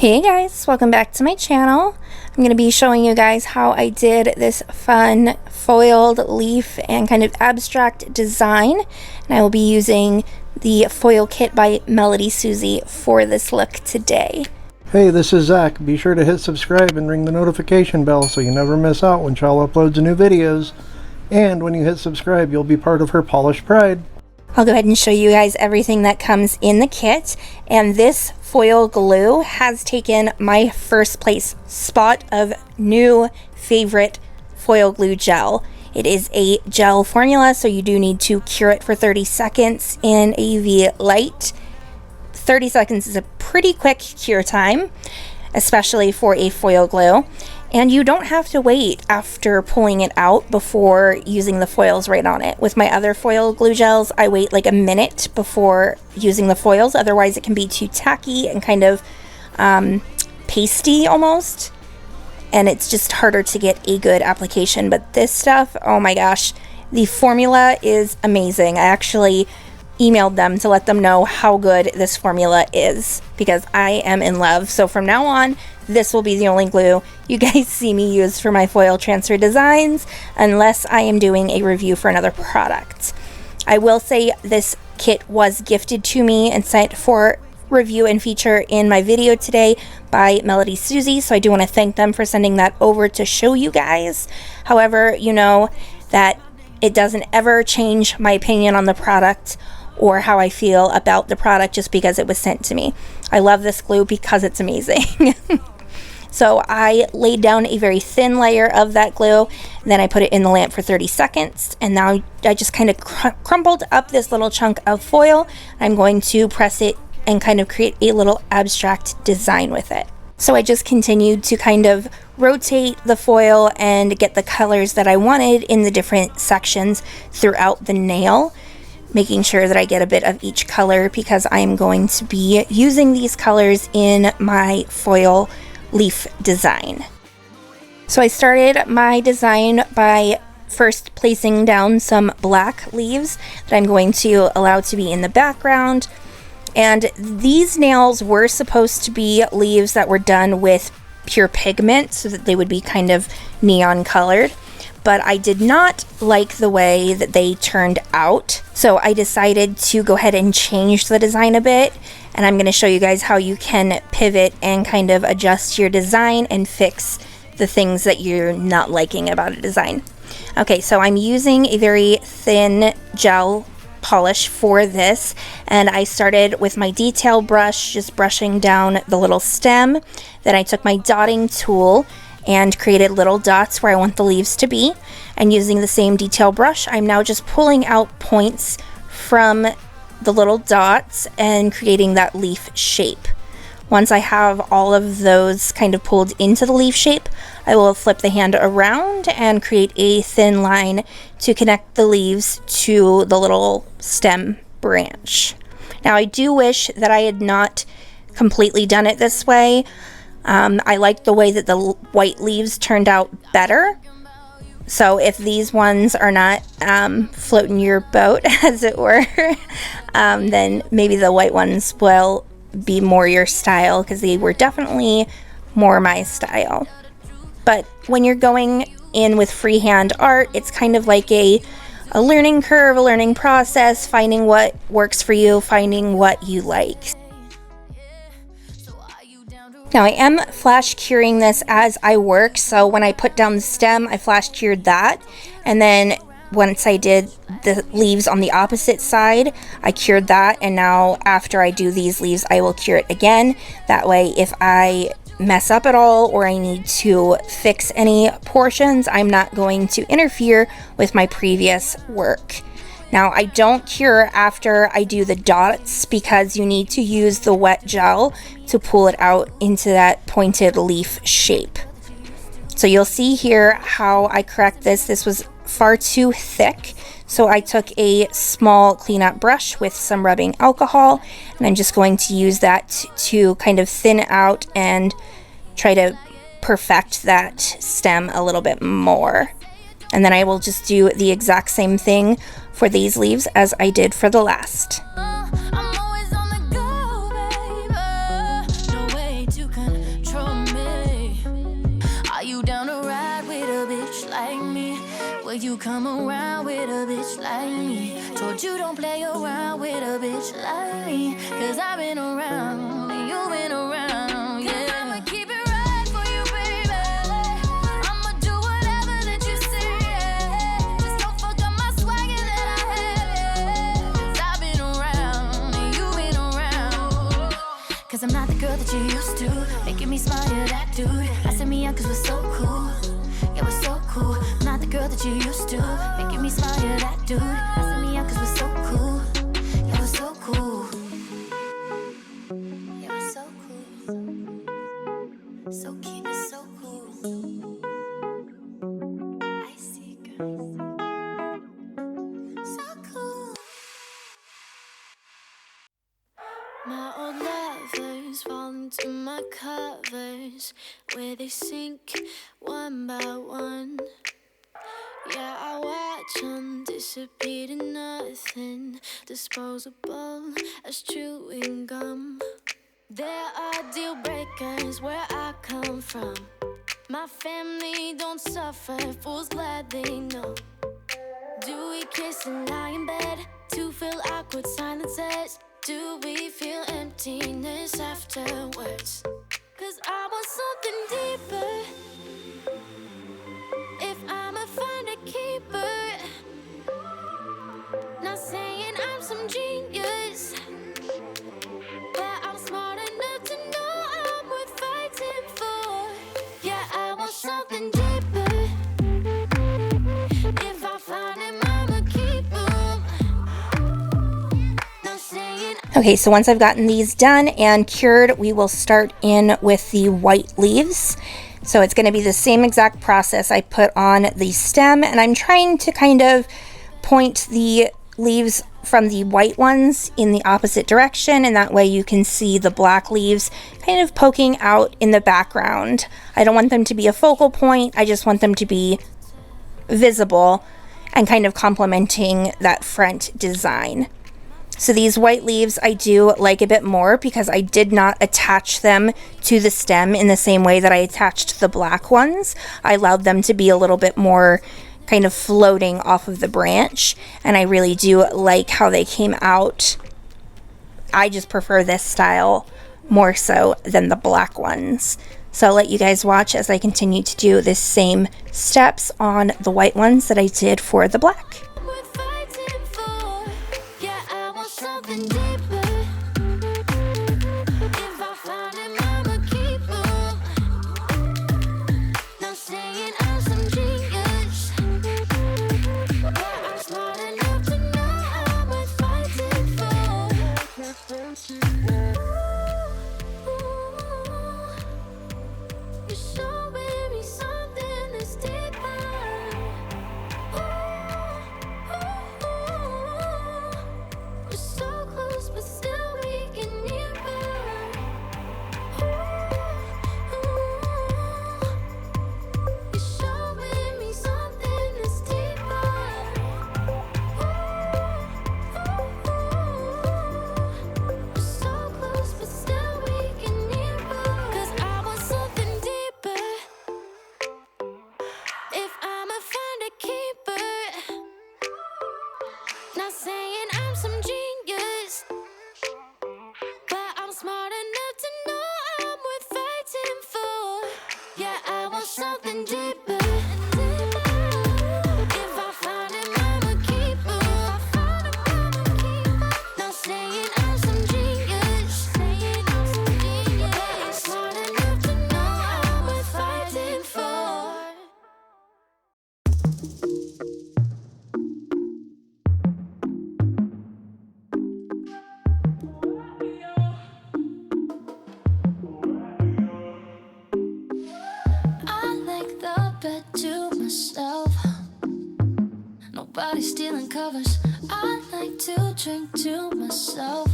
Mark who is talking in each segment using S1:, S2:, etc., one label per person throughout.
S1: Hey guys, welcome back to my channel. I'm going to be showing you guys how I did this fun foiled leaf and kind of abstract design, and I will be using the foil kit by MelodySusie for this look today.
S2: Hey, this is Zach. Be sure to hit subscribe and ring the notification bell so you never miss out when Chal uploads new videos. And when you hit subscribe, you'll be part of her polished pride.
S1: I'll go ahead and show you guys everything that comes in the kit, and this foil glue has taken my first place spot of new favorite foil glue gel. It is a gel formula, so you do need to cure it for 30 seconds in AV light. 30 seconds is a pretty quick cure time, especially for a foil glue. And you don't have to wait after pulling it out before using the foils right on it. With my other foil glue gels, I wait like a minute before using the foils. Otherwise, it can be too tacky and kind of pasty almost. And it's just harder to get a good application. But this stuff, oh my gosh, the formula is amazing. I actually emailed them to let them know how good this formula is because I am in love. So from now on, this will be the only glue you guys see me use for my foil transfer designs unless I am doing a review for another product. I will say this kit was gifted to me and sent for review and feature in my video today by MelodySusie, so I do want to thank them for sending that over to show you guys. However, you know that it doesn't ever change my opinion on the product or how I feel about the product just because it was sent to me. I love this glue because it's amazing. So I laid down a very thin layer of that glue, then I put it in the lamp for 30 seconds, and now I just kind of crumpled up this little chunk of foil. I'm going to press it and kind of create a little abstract design with it. So I just continued to kind of rotate the foil and get the colors that I wanted in the different sections throughout the nail, making sure that I get a bit of each color because I am going to be using these colors in my foil leaf design. So I started my design by first placing down some black leaves that I'm going to allow to be in the background. And these nails were supposed to be leaves that were done with pure pigment so that they would be kind of neon colored. But I did not like the way that they turned out. So I decided to go ahead and change the design a bit. And I'm going to show you guys how you can pivot and kind of adjust your design and fix the things that you're not liking about a design. Okay, so I'm using a very thin gel polish for this, and I started with my detail brush, just brushing down the little stem. Then I took my dotting tool and created little dots where I want the leaves to be, and using the same detail brush, I'm now just pulling out points from the little dots and creating that leaf shape. Once I have all of those kind of pulled into the leaf shape, I will flip the hand around and create a thin line to connect the leaves to the little stem branch. Now I do wish that I had not completely done it this way. I like the way that the white leaves turned out better. So if these ones are not floating your boat, as it were, then maybe the white ones will be more your style because they were definitely more my style. But when you're going in with freehand art, it's kind of like a learning curve, a learning process, finding what works for you, finding what you like. Now I am flash curing this as I work, so when I put down the stem, I flash cured that, and then once I did the leaves on the opposite side, I cured that, and now after I do these leaves, I will cure it again. That way, if I mess up at all or I need to fix any portions, I'm not going to interfere with my previous work. Now, I don't cure after I do the dots because you need to use the wet gel to pull it out into that pointed leaf shape. So you'll see here how I correct this. This was far too thick, so I took a small cleanup brush with some rubbing alcohol, and I'm just going to use that to kind of thin out and try to perfect that stem a little bit more. And then I will just do the exact same thing for these leaves as I did for the last.
S3: bitch like me? Will you come around with a bitch like me? Told you don't play around with a bitch like me. Cause I've been around and you've been around, yeah. Cause I'ma keep it right for you, baby. I'ma do whatever that you say, yeah. Just don't fuck up my swagger that I have, yeah. Cause I've been around and you've been around. Cause I'm not the girl that you used to, making me smile, you're that dude. I set me out cause we're so cool, yeah, we're so cool. I'm not the girl that you used to, making me smile, you're that dude. I set me out cause we're so cool, yeah, we're so cool. Yeah, we're so cool. So keep it so cool. I see girls, so cool. My old lovers fall into my covers, where they sink one by one. Yeah, I watch them disappear to nothing, disposable as chewing gum. There are deal breakers where I come from. My family don't suffer, fools glad they know. Do we kiss and lie in bed to fill awkward silences? Do we feel emptiness afterwards? Cause I want something deeper. If I'ma find a keeper, not saying I'm some genius, but I'm smart enough to know I'm worth fighting for. Yeah, I want something deeper. If I find him, I'ma keep him. Not saying.
S1: Okay, so once I've gotten these done and cured, we will start in with the white leaves. So it's going to be the same exact process. I put on the stem, and I'm trying to kind of point the leaves from the white ones in the opposite direction, and that way you can see the black leaves kind of poking out in the background. I don't want them to be a focal point, I just want them to be visible and kind of complementing that front design. So these white leaves I do like a bit more because I did not attach them to the stem in the same way that I attached the black ones. I allowed them to be a little bit more kind of floating off of the branch, and I really do like how they came out. I just prefer this style more so than the black ones. So I'll let you guys watch as I continue to do the same steps on the white ones that I did for the black.
S3: Something deeper. If I find him, I'ma keep him. Not saying I'm some genius, but I'm smart enough to know I'm worth fighting for. You're showing me something that's deeper. We're so close, but still we can nearer. You're showing me something that's deeper. We're so close, but still we can nearer. 'Cause I want something deeper. If I'ma find a keeper, not saying I'm some genius, but I'm smart enough to know I'm worth fighting for. Yeah, I want something deeper. If I find him, I'ma keep him. Not saying I'm some genius, but I'm smart enough to know I'm worth fighting for. I like the bed to myself. Nobody stealing covers. I like to drink to myself.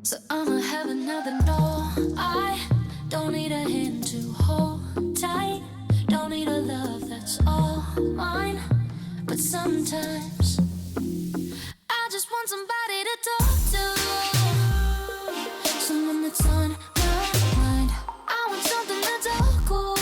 S3: So I'ma have another no. I don't need a hand to hold tight. Don't need a love that's all mine. But sometimes I just want somebody to talk to. Someone that's on my mind. I want something that's all cool.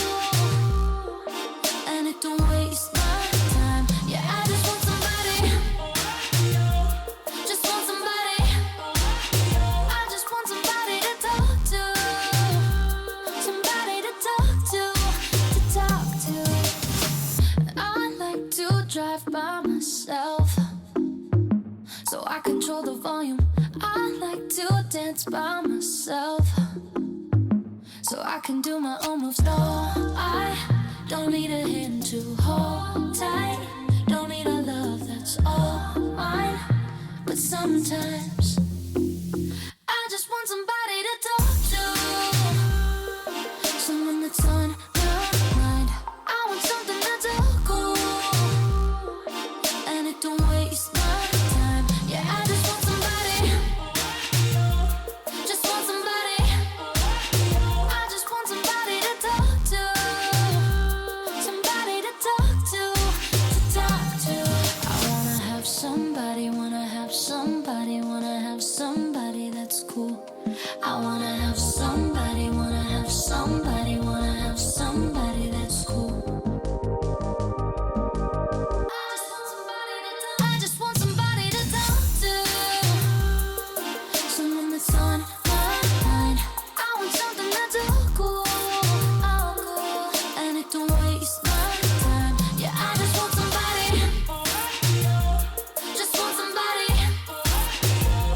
S3: left by myself, so I control the volume. I like to dance by myself, so I can do my own moves. No, I don't need a hand to hold tight. Don't need a love that's all mine. But sometimes I just want somebody to talk to, someone that's on my mind. I want something that's all cool, and it don't waste my time. Yeah, I just want somebody, just want somebody. I just want somebody to talk to, somebody to talk to. I wanna have somebody, wanna have somebody, wanna have somebody that's cool. I wanna have somebody, wanna have somebody, wanna have somebody that's cool. I just want somebody to talk to, someone that's on my mind. I want something that's all cool, and it don't waste my time. Yeah, I just want somebody, just want somebody.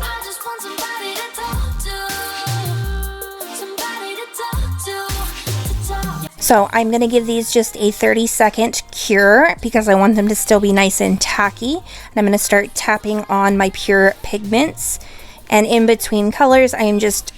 S3: I just want somebody to talk to, somebody to talk to talk.
S1: So I'm going to give these just a 30-second cure because I want them to still be nice and tacky. And I'm going to start tapping on my pure pigments. And in between colors, I am just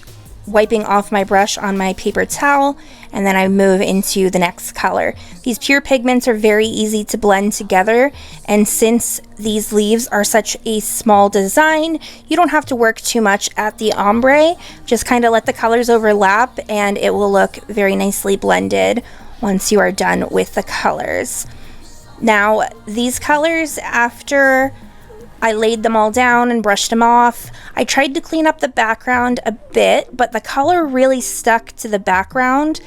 S1: wiping off my brush on my paper towel, and then I move into the next color. These pure pigments are very easy to blend together, and since these leaves are such a small design, you don't have to work too much at the ombre. Just kind of let the colors overlap and it will look very nicely blended once you are done with the colors. Now, these colors, after I laid them all down and brushed them off, I tried to clean up the background a bit, but the color really stuck to the background.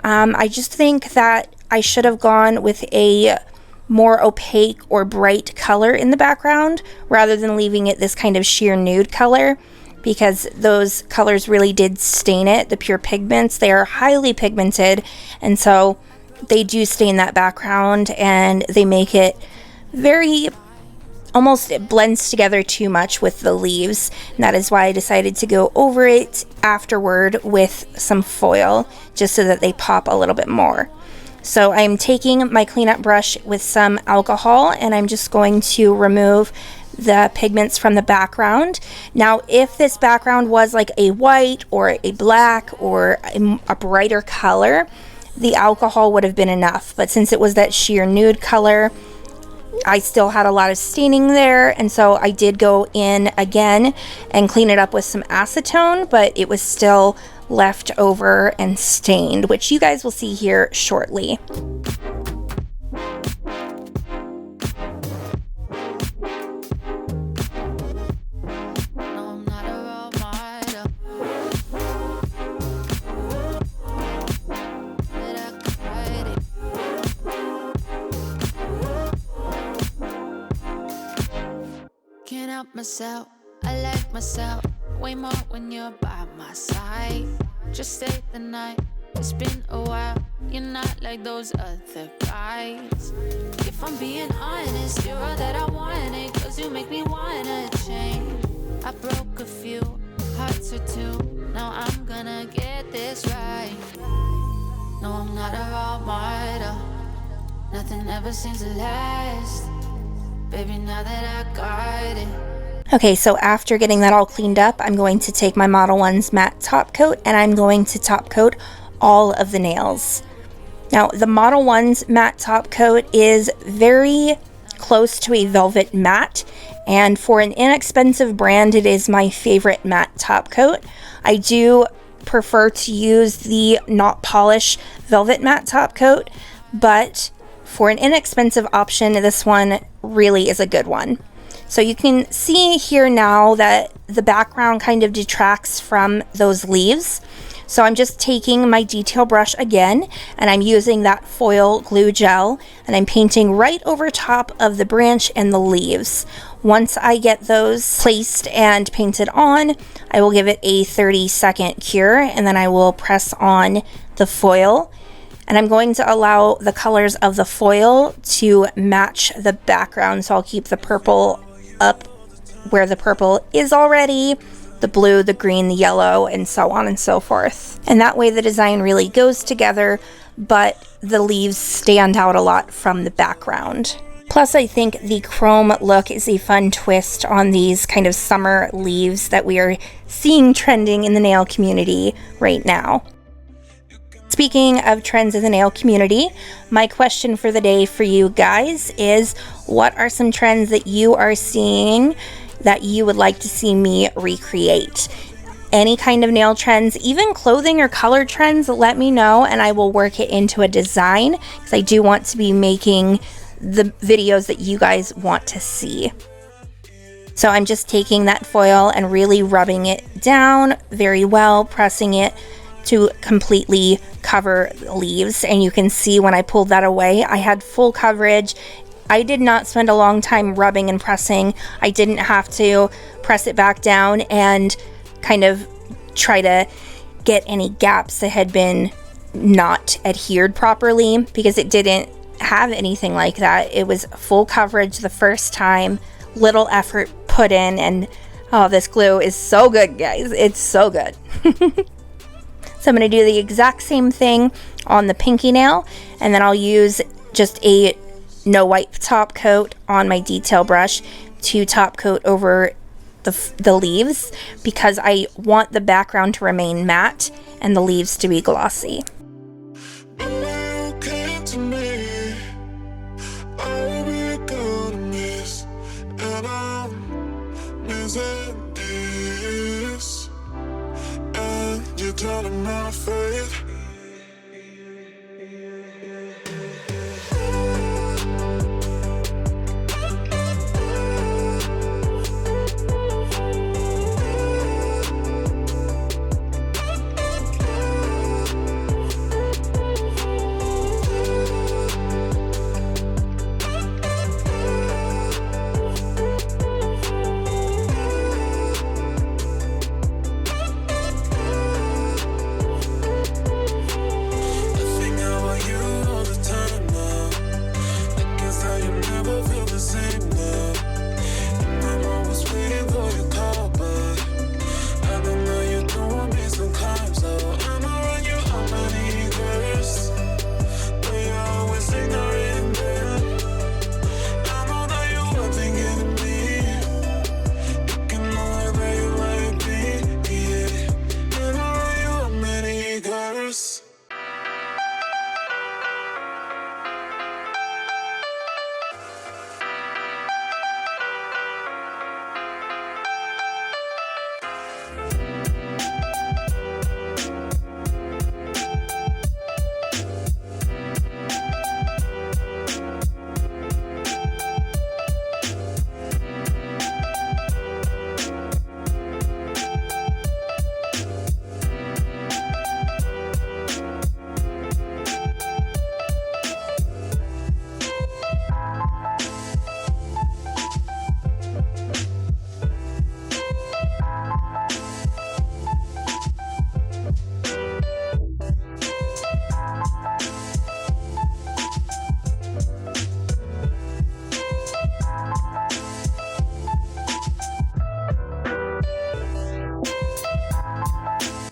S1: I just think that I should have gone with a more opaque or bright color in the background rather than leaving it this kind of sheer nude color, because those colors really did stain it. The pure pigments, they are highly pigmented, and so they do stain that background and they make it very, almost it blends together too much with the leaves, and that is why I decided to go over it afterward with some foil just so that they pop a little bit more. So I'm taking my cleanup brush with some alcohol and I'm just going to remove the pigments from the background. Now, if this background was like a white or a black or a brighter color, the alcohol would have been enough, but since it was that sheer nude color, I still had a lot of staining there, and so I did go in again and clean it up with some acetone, but it was still left over and stained, which you guys will see here shortly.
S3: Can't help myself, I like myself way more when you're by my side. Just stay the night, it's been a while. You're not like those other guys. If I'm being honest, you're all that I wanted, cause you make me wanna change. I broke a few hearts or two, now I'm gonna get this right. No, I'm not a role model, nothing ever seems to last. Baby, now that I got it.
S1: Okay, so after getting that all cleaned up, I'm going to take my Model 1's matte top coat and I'm going to top coat all of the nails. Now, the Model 1's matte top coat is very close to a velvet matte, and for an inexpensive brand, it is my favorite matte top coat. I do prefer to use the Not Polish velvet matte top coat, but for an inexpensive option, this one really is a good one. So you can see here now that the background kind of detracts from those leaves. So I'm just taking my detail brush again, and I'm using that foil glue gel, and I'm painting right over top of the branch and the leaves. Once I get those placed and painted on, I will give it a 30-second cure, and then I will press on the foil. And I'm going to allow the colors of the foil to match the background. So I'll keep the purple up where the purple is already, the blue, the green, the yellow, and so on and so forth. And that way the design really goes together, but the leaves stand out a lot from the background. Plus, I think the chrome look is a fun twist on these kind of summer leaves that we are seeing trending in the nail community right now. Speaking of trends in the nail community, my question for the day for you guys is, what are some trends that you are seeing that you would like to see me recreate? Any kind of nail trends, even clothing or color trends, let me know and I will work it into a design, because I do want to be making the videos that you guys want to see. So I'm just taking that foil and really rubbing it down very well, pressing it to completely cover the leaves. And you can see when I pulled that away, I had full coverage. I did not spend a long time rubbing and pressing. I didn't have to press it back down and kind of try to get any gaps that had been not adhered properly, because it didn't have anything like that. It was full coverage the first time, little effort put in, and oh, this glue is so good, guys. It's so good. So I'm going to do the exact same thing on the pinky nail, and then I'll use just a no wipe top coat on my detail brush to top coat over the leaves, because I want the background to remain matte and the leaves to be glossy.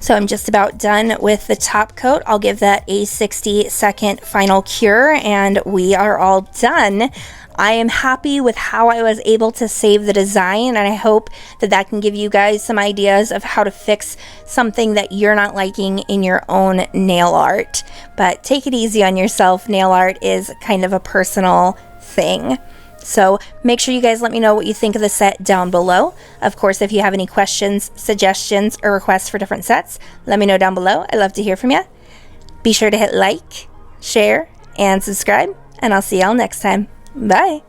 S1: So I'm just about done with the top coat. I'll give that a 60-second final cure and we are all done. I am happy with how I was able to save the design, and I hope that that can give you guys some ideas of how to fix something that you're not liking in your own nail art. But take it easy on yourself. Nail art is kind of a personal thing. So make sure you guys let me know what you think of the set down below. Of course, if you have any questions, suggestions, or requests for different sets, let me know down below. I'd love to hear from you. Be sure to hit like, share, and subscribe, and I'll see y'all next time. Bye!